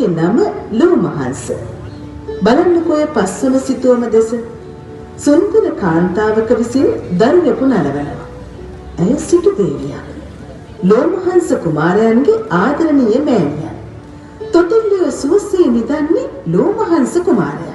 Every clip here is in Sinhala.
ඔහුගේ නම ලෝමහංස. බලන්නකෝ ඔය පස්වන සිතුවම දෙස. සුන්දර කාන්තාවක විසින් දරුවෙකු නරවනවා. ඇය සිටු දේවියක්. ලෝමහංස කුමාරයන්ගේ ආදරණීය මෑණියන්. තොටිල්ලේ සුවසේ නිදන්නේ ලෝමහංස කුමාරයා.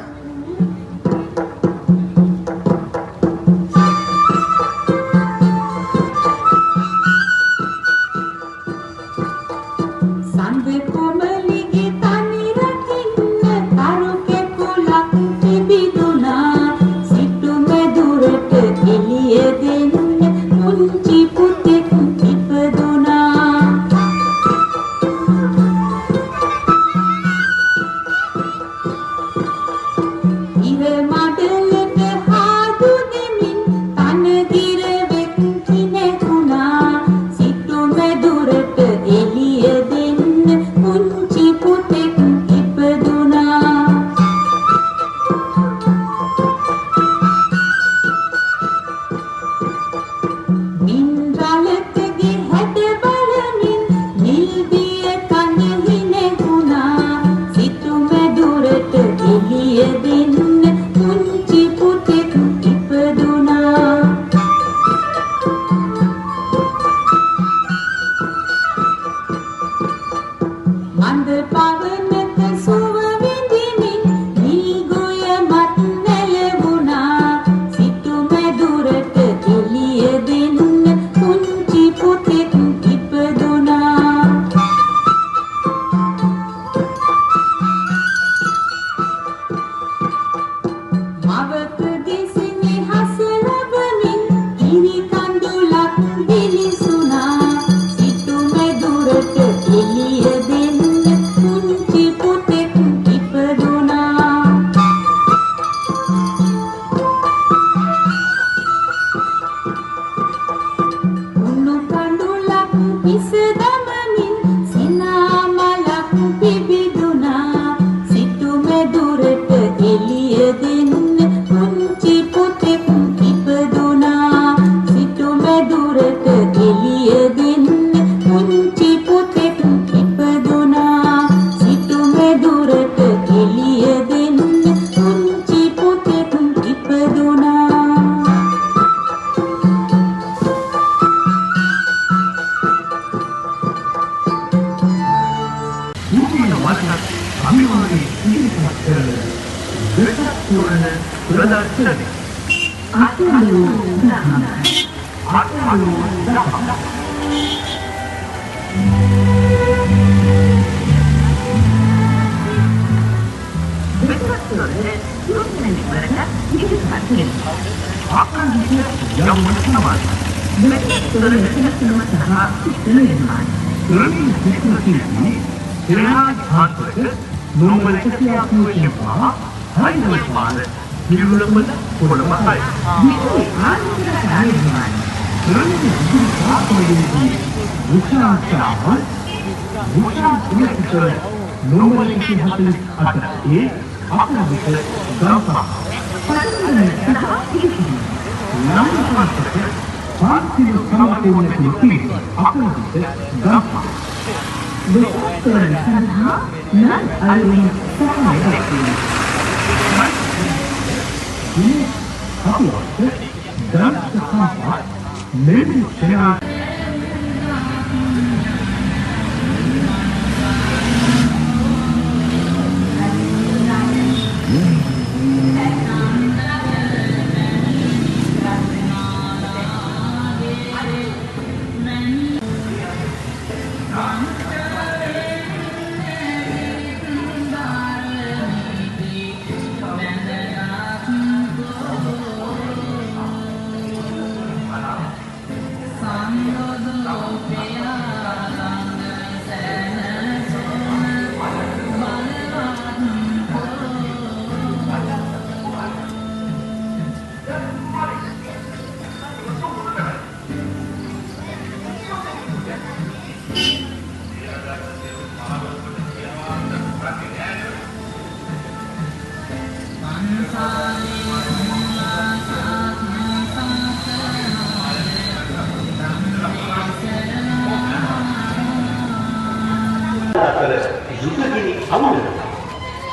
යුගගිනි අවුලනවා.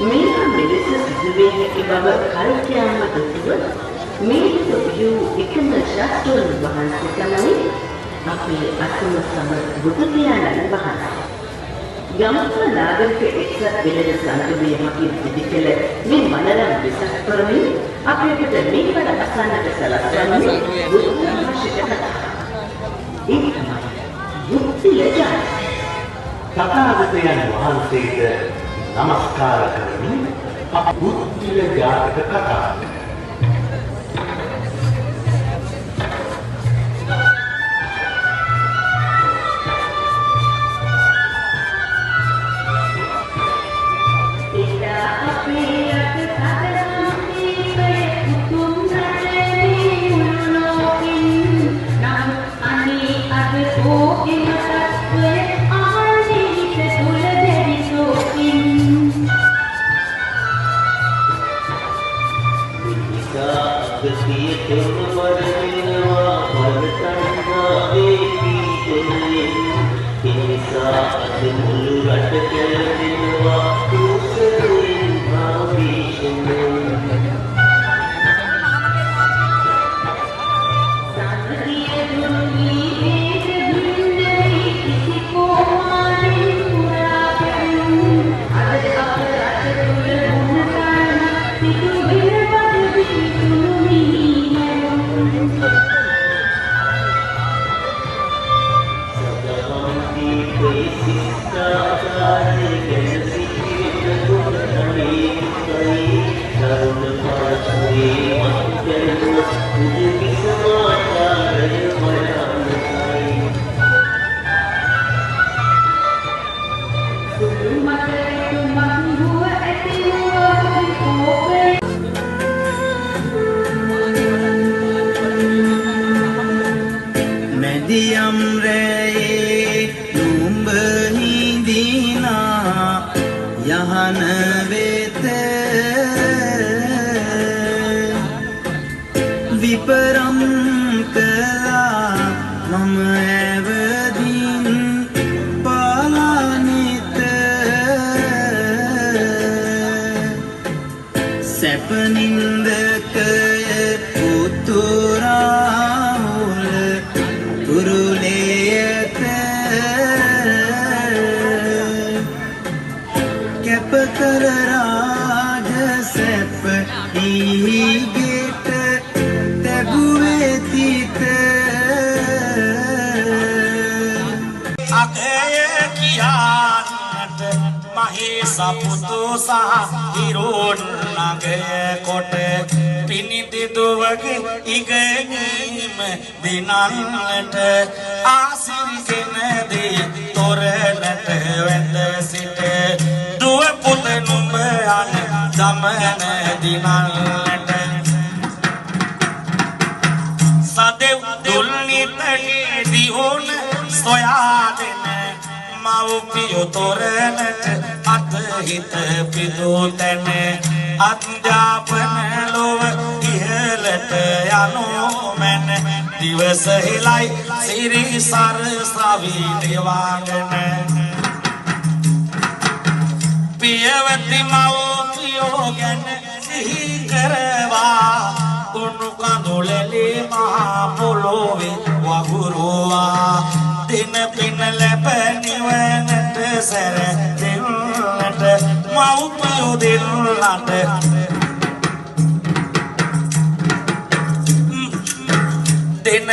මේක මෙලෙස සිදුවේ හැකි බව කල්පයාම දුටුව මේක වූ එකම ශාස්ත්‍රඥ වහන්සේ තමයි අපේ අසම සම බුදු පියාණන් වහන්සේ. ගම්පහ නාගරික එක්සත් වෙළඳ සංගමයේ මගින් ඉදිකළ මේ මනරම් විසක් කරමින් අපිට මේ වඩ අසන්නට සලස්වන්නේ බුදු දහමශික කතා. ඒ තමයි යුක්තිය ජාත. තථාගතයන් වහන්සේට නමස්කාර කරමින් බුද්ධිල ජාතක කතා. විපරම් කළා මම ඇවදින් පාලානිත සැපනින්දකය උතුරාහුල උරුලේයත කැපකර රාජ සැප හිහිගෙට තැබුවේතිත අගය කියාන්නට මහේ සපුතු සහ හිරුන් නගය කොට පිනිදි දුවගේ ඉගෙනීම දිනන්නට ආසිරිගෙනදී තොරණට වැඳ සිට දුව පුත නුඹ යන දමන දිනන්නට සදෙව් දුල්නිතගේ දිහුන සොයා දෙන මව්පියෝ තොරණට අතහිත පිදු තැන අධ්‍යාපන ලොව ඉහළට යනු මැන දිවස හෙලයි සිරි සරසවි නිවාගෙන පියවති මව්පියෝ ගැන සිහි කරවා උණු කඳුලෙලි මහා පොළොවේ වගුරුවා දින පින ලැබ නිවනට සැර දෙන්නට මව්පියෝ දෙන්නට දින